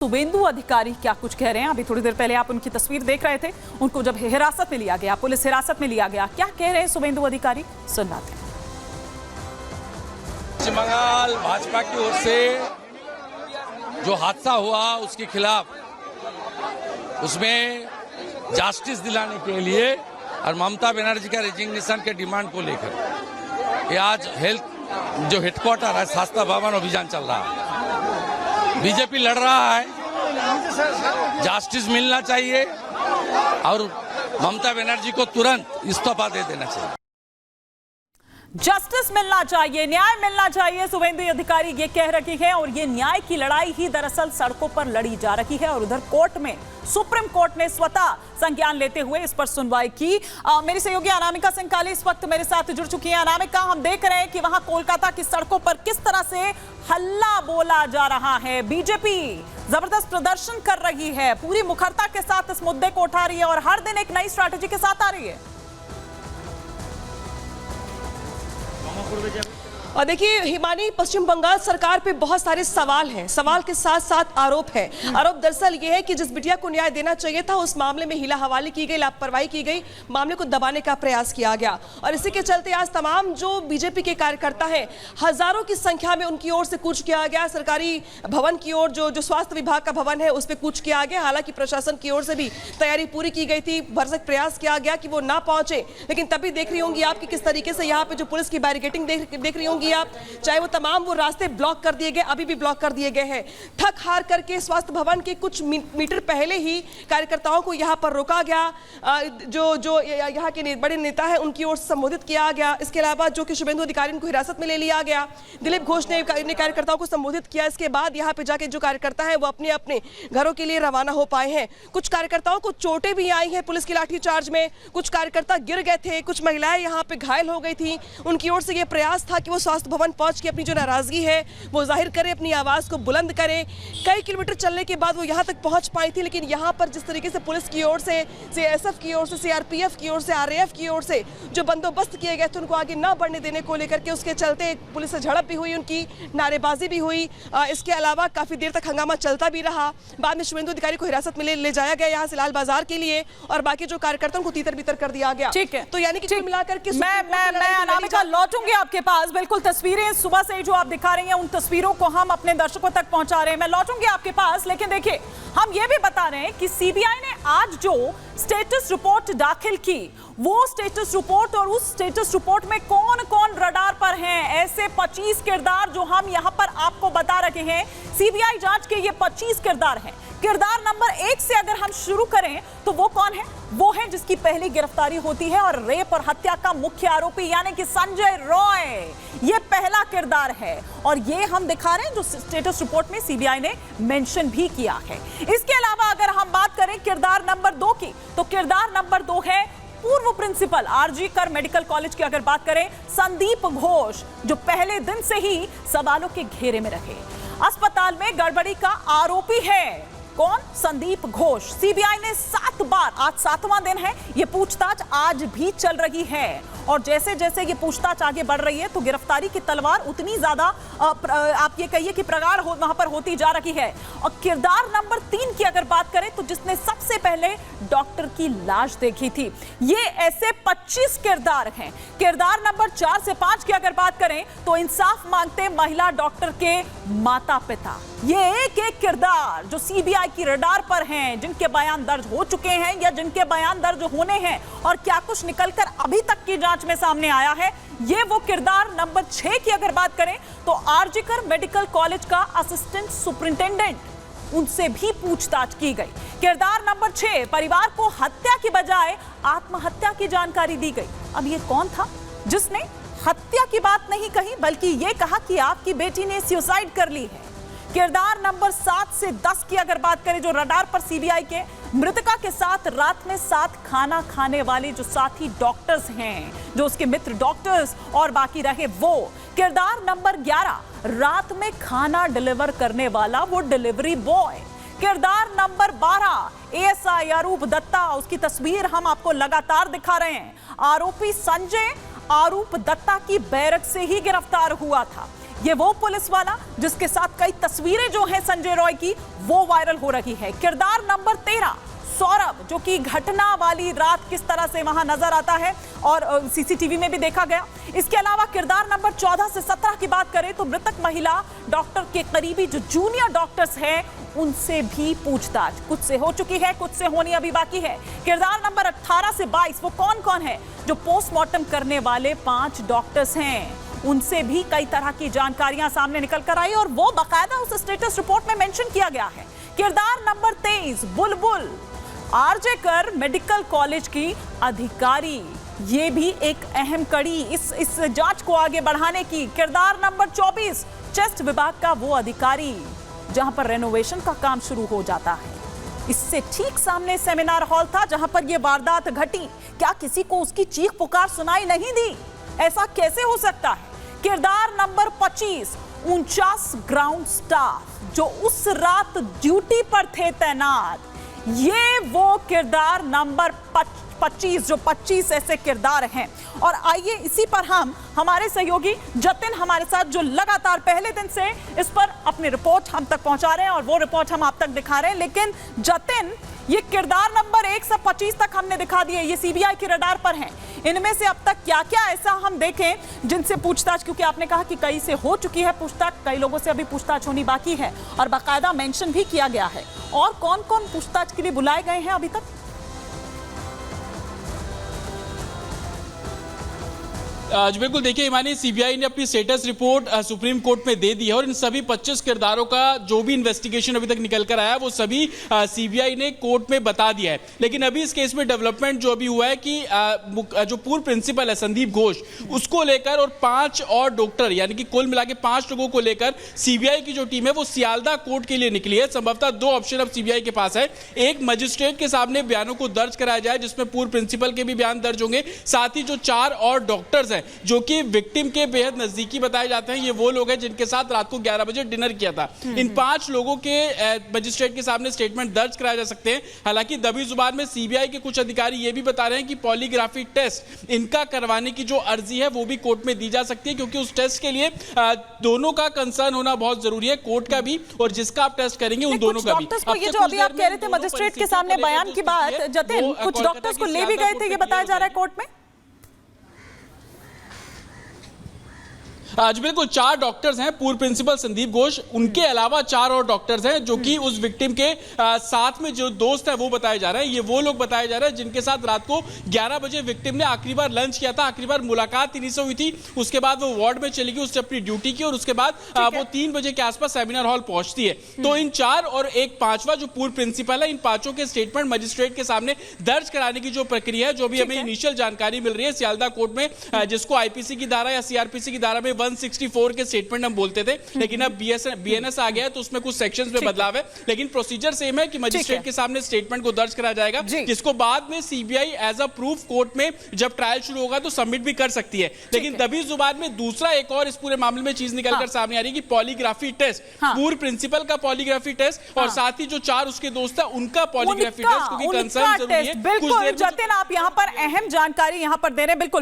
शुभेंदु अधिकारी क्या कुछ कह रहे हैं। अभी थोड़ी देर पहले आप उनकी तस्वीर देख रहे थे। उनको जब हिरासत में लिया गया, पुलिस हिरासत में लिया गया, क्या कह रहे हैं शुभेंदु अधिकारी, सुनाते हैं। पश्चिम बंगाल भाजपा की ओर से जो हादसा हुआ उसके खिलाफ, उसमें जस्टिस दिलाने के लिए और ममता बनर्जी का रेजिग्नेशन के डिमांड को लेकर ये आज हेल्थ जो हेडक्वार्टर है शास्त्रा भवन अभियान चल रहा है। बीजेपी लड़ रहा है, जस्टिस मिलना चाहिए और ममता बनर्जी को तुरंत इस्तीफा दे देना चाहिए। जस्टिस मिलना चाहिए, न्याय मिलना चाहिए, शुभेंदु अधिकारी ये कह रही है। और ये न्याय की लड़ाई ही दरअसल सड़कों पर लड़ी जा रही है। और उधर कोर्ट में सुप्रीम कोर्ट ने स्वतः संज्ञान लेते हुए इस पर सुनवाई की। मेरी सहयोगी अनामिका सिंह काली इस वक्त मेरे साथ जुड़ चुकी है। अनामिका, हम देख रहे हैं कि वहां कोलकाता की सड़कों पर किस तरह से हल्ला बोला जा रहा है। बीजेपी जबरदस्त प्रदर्शन कर रही है, पूरी मुखरता के साथ इस मुद्दे को उठा रही है और हर दिन एक नई स्ट्रैटेजी के साथ आ रही है। और देखिए हिमानी, पश्चिम बंगाल सरकार पे बहुत सारे सवाल हैं, सवाल के साथ साथ आरोप है। आरोप दरअसल ये है कि जिस बिटिया को न्याय देना चाहिए था उस मामले में हीला हवाली की गई, लापरवाही की गई, मामले को दबाने का प्रयास किया गया। और इसी के चलते आज तमाम जो बीजेपी के कार्यकर्ता हैं, हजारों की संख्या में उनकी ओर से कूच किया गया। सरकारी भवन की ओर, जो स्वास्थ्य विभाग का भवन है, उस पर कूच किया गया। हालांकि प्रशासन की ओर से भी तैयारी पूरी की गई थी, भरसक प्रयास किया गया कि वो ना पहुंचे। लेकिन तभी देख रही होंगी आप कि किस तरीके से यहाँ पे जो पुलिस की बैरिकेडिंग देख रही होंगी आप, चाहे वो तमाम वो रास्ते ब्लॉक कर दिए गए, अभी भी ब्लॉक कर दिए गए हैं। थक हार करके स्वास्थ्य भवन के कुछ मीटर पहले ही कार्यकर्ताओं को यहाँ पर रोका गया। जो यहाँ के बड़े नेता हैं उनकी ओर से संबोधित किया गया। इसके अलावा जो कि शुभेंदु अधिकारी को हिरासत में ले लिया गया, दिलीप घोष ने कार्यकर्ताओं को संबोधित किया। इसके बाद यहाँ पे जाके जो कार्यकर्ता है वो अपने अपने घरों के लिए रवाना हो पाए हैं। कुछ कार्यकर्ताओं को चोटें भी आई हैं पुलिस की लाठीचार्ज में, कुछ कार्यकर्ता गिर गए थे, कुछ महिलाएं यहाँ पे घायल हो गई थी। उनकी ओर से ये प्रयास था कि वो स्वास्थ्य भवन पहुंच के अपनी जो नाराजगी है वो जाहिर करे, अपनी आवाज को बुलंद करे। कई किलोमीटर चलने के बाद वो यहां तक पहुंच पाई थी। लेकिन यहां पर जिस तरीके से पुलिस की ओर से, सीएसएफ की ओर से, सीआरपीएफ की ओर से, आरएएफ की ओर से जो बंदोबस्त किए गए थे उनको आगे ना बढ़ने देने को लेकर के, उसके चलते पुलिस से झड़प भी हुई, उनकी नारेबाजी भी हुई। इसके अलावा काफी देर तक हंगामा चलता भी रहा। बाद में शुभेंदु अधिकारी को हिरासत में ले जाया गया यहाँ से लाल बाजार के लिए और बाकी जो कार्यकर्ताओं को तीतर बितर कर दिया गया। ठीक है, तो यानी कि कुल मिलाकर के मैं अनामिका लौटूंगी आपके पास। बिल्कुल, तस्वीरें सुबह से जो आप दिखा रही हैं उन तस्वीरों को हम अपने दर्शकों तक पहुंचा रहे हैं। मैं लौटूंगी आपके पास, लेकिन देखिए हम ये भी बता रहे हैं कि सीबीआई ने आज जो स्टेटस रिपोर्ट दाखिल की, वो स्टेटस रिपोर्ट और उस स्टेटस रिपोर्ट में कौन कौन रडार पर हैं, ऐसे 25 किरदार जो हम यहां पर आपको बता रहे हैं। सीबीआई जांच के ये 25 किरदार हैं। किरदार नंबर 1 से अगर हम शुरू करें तो वो कौन है? वो है जिसकी पहली गिरफ्तारी होती है और रेप और हत्या का मुख्य आरोपी यानी कि संजय रॉय। ये पहला किरदार है और ये हम दिखा रहे हैं जो स्टेटस रिपोर्ट में सीबीआई ने मेंशन भी किया है। इसके अलावा अगर हम बात करें किरदार नंबर 2 की, तो किरदार नंबर 2 है पूर्व प्रिंसिपल आरजी कर मेडिकल कॉलेज की। अगर बात करें संदीप घोष, जो पहले दिन से ही सवालों के घेरे में रहे, अस्पताल में गड़बड़ी का आरोपी है। कौन? संदीप घोष। सीबीआई ने 7 बार, आज 7वां दिन है, ये पूछताछ आज भी चल रही है। और जैसे जैसे ये पूछताछ आगे बढ़ रही है तो गिरफ्तारी की तलवार उतनी ज्यादा आप ये कहिए कि प्रगाढ़ वहां पर होती जा रही है। और किरदार नंबर 3 की अगर बात करें तो जिसने सबसे पहले डॉक्टर की लाश देखी थी, ये ऐसे 25 किरदार हैं। किरदार नंबर 4 से 5 की अगर बात करें तो इंसाफ मांगते महिला डॉक्टर के माता पिता। ये एक एक किरदार जो सीबीआई की रडार पर हैं, जिनके बयान दर्ज हो चुके हैं या जिनके बयान दर्ज होने हैं और क्या कुछ निकलकर अभी तक की जांच में सामने आया है। ये वो किरदार नंबर 6 की अगर बात करें तो आरजी कर मेडिकल कॉलेज का असिस्टेंट सुपरिंटेंडेंट, उनसे भी पूछताछ की गई। किरदार नंबर 6, परिवार को हत्या की बजाय आत्महत्या की जानकारी दी गई। अब ये कौन था जिसने हत्या की बात नहीं कही बल्कि ये कहा कि आपकी बेटी ने सुसाइड कर ली है। किरदार नंबर 7 से 10 की अगर बात करें जो रडार पर सीबीआई के, मृतका के साथ रात में साथ खाना खाने वाले जो साथी डॉक्टर्स हैं, जो उसके मित्र डॉक्टर्स और बाकी रहे वो। किरदार नंबर 11, रात में खाना डिलीवर करने वाला वो डिलीवरी बॉय। किरदार नंबर 12, एएसआई अरूप दत्ता, उसकी तस्वीर हम आपको लगातार दिखा रहे हैं। आरोपी संजय अरूप दत्ता की बैरक से ही गिरफ्तार हुआ था। ये वो पुलिस वाला जिसके साथ कई तस्वीरें जो हैं संजय रॉय की वो वायरल हो रही है। किरदार नंबर 13 सौरभ, जो कि घटना वाली रात किस तरह से वहां नजर आता है और सीसीटीवी में भी देखा गया। इसके अलावा किरदार नंबर 14 से 17 की बात करें तो मृतक महिला डॉक्टर के करीबी जो जूनियर डॉक्टर्स हैं उनसे भी पूछताछ कुछ से हो चुकी है, कुछ से होनी अभी बाकी है। किरदार नंबर 18 से 22 वो कौन कौन है? जो पोस्टमार्टम करने वाले 5 डॉक्टर्स हैं, उनसे भी कई तरह की जानकारियां सामने निकल कर आई और वो बाकायदा उस स्टेटस रिपोर्ट में मेंशन किया गया है। किरदार नंबर 23 बुलबुल, आरजे कर मेडिकल कॉलेज की अधिकारी, ये भी एक अहम कड़ी इस जांच को आगे बढ़ाने की। किरदार नंबर 24 चेस्ट विभाग का वो अधिकारी जहां पर रेनोवेशन का काम शुरू हो जाता है। इससे ठीक सामने सेमिनार हॉल था जहां पर यह वारदात घटी। क्या किसी को उसकी चीख पुकार सुनाई नहीं दी? ऐसा कैसे हो सकता है? किरदार नंबर 25 49 ग्राउंड स्टाफ जो उस रात ड्यूटी पर थे तैनात, ये वो किरदार नंबर 25 जो 25 ऐसे किरदार हैं। और आइए इसी पर हम हमारे सहयोगी जतिन हमारे साथ जो लगातार पहले दिन से इस पर अपनी रिपोर्ट हम तक पहुंचा रहे हैं और वो रिपोर्ट हम आप तक दिखा रहे हैं। लेकिन जतिन, ये किरदार नंबर 1 से 25 तक हमने दिखा दिए, ये सीबीआई के रडार पर हैं। इनमें से अब तक क्या क्या ऐसा हम देखें जिनसे पूछताछ, क्योंकि आपने कहा कि कई से हो चुकी है पूछताछ, कई लोगों से अभी पूछताछ होनी बाकी है और बाकायदा मेंशन भी किया गया है। और कौन कौन पूछताछ के लिए बुलाए गए हैं अभी तक? बिल्कुल, देखिए हिमानी, सीबीआई ने अपनी स्टेटस रिपोर्ट सुप्रीम कोर्ट में दे दी है और इन सभी 25 किरदारों का जो भी इन्वेस्टिगेशन अभी तक निकल कर आया वो सभी सीबीआई ने कोर्ट में बता दिया है। लेकिन अभी इस केस में डेवलपमेंट जो अभी हुआ है कि जो पूर्व प्रिंसिपल है संदीप घोष, उसको लेकर और 5 और डॉक्टर, यानी कि कुल मिला के 5 लोगों को लेकर सीबीआई की जो टीम है वो सियालदा कोर्ट के लिए निकली है। संभवतः 2 ऑप्शन अब सीबीआई के पास है। एक, मजिस्ट्रेट के सामने बयानों को दर्ज कराया जाए जिसमें पूर्व प्रिंसिपल के भी बयान दर्ज होंगे, साथ ही जो 4 और डॉक्टर्स हैं जो कि विक्टिम के बेहद नजदीकी बताए जाते हैं, ये वो लोग हैं जिनके साथ रात को 11 बजे डिनर किया था। इन 5 लोगों के मजिस्ट्रेट के सामने स्टेटमेंट दर्ज कराए जा सकते हैं। हालांकि दबी जुबान में सीबीआई के कुछ अधिकारी ये भी बता रहे हैं कि पॉलीग्राफी टेस्ट इनका करवाने की जो अर्जी है वो भी कोर्ट में दी जा सकती है, क्योंकि उस टेस्ट के लिए दोनों का कंसर्न होना बहुत जरूरी है, कोर्ट का भी और जिसका आप टेस्ट करेंगे उन दोनों का भी। ये जो अभी आप कह रहे थे मजिस्ट्रेट के सामने बयान की बात, जतिन, कुछ डॉक्टर्स को ले भी गए थे, ये बताया जा रहा है कोर्ट में। आज बिल्कुल 4 डॉक्टर्स हैं, पूर्व प्रिंसिपल संदीप घोष, उनके अलावा 4 और डॉक्टर्स हैं जो कि उस विक्टिम के साथ में जो दोस्त है वो बताए जा रहे हैं। ये वो लोग बताए जा रहे हैं जिनके साथ रात को 11 बजे विक्टिम ने आखिरी बार लंच किया था, आखिरी बार मुलाकात इन्हीं से हुई थी। उसके बाद वो वार्ड में चली गई, उसने अपनी ड्यूटी की और उसके बाद वो 3 बजे के आसपास सेमिनार हॉल पहुंचती है। तो इन 4 और एक 5वां जो पूर्व प्रिंसिपल है, इन 5 के स्टेटमेंट मजिस्ट्रेट के सामने दर्ज कराने की जो प्रक्रिया है, जो भी हमें इनिशियल जानकारी मिल रही है सियालदा कोर्ट में, जिसको आईपीसी की धारा या सीआरपीसी की धारा में 164 के स्टेटमेंट हम बोलते थे, लेकिन अब बीएनएस आ गया है तो उसमें कुछ सेक्शंस में बदलाव है, लेकिन प्रोसीजर सेम है कि मजिस्ट्रेट के सामने स्टेटमेंट को दर्ज कराया जाएगा, जिसको बाद में CBI as a proof court में जब ट्रायल शुरू होगा तो सबमिट भी कर सकती है। लेकिन दबी जुबान में दूसरा एक और इस पूरे मामले में चीज निकलकर सामने आ रही है कि पॉलीग्राफी टेस्ट, पूर्व प्रिंसिपल का पॉलीग्राफी टेस्ट और साथ ही जो 4 उसके दोस्त है उनका पॉलीग्राफी टेस्ट, क्योंकि कंसर्न जरूरी है। बिल्कुल जतिन, आप यहां पर अहम जानकारी यहां पर दे रहे हैं। बिल्कुल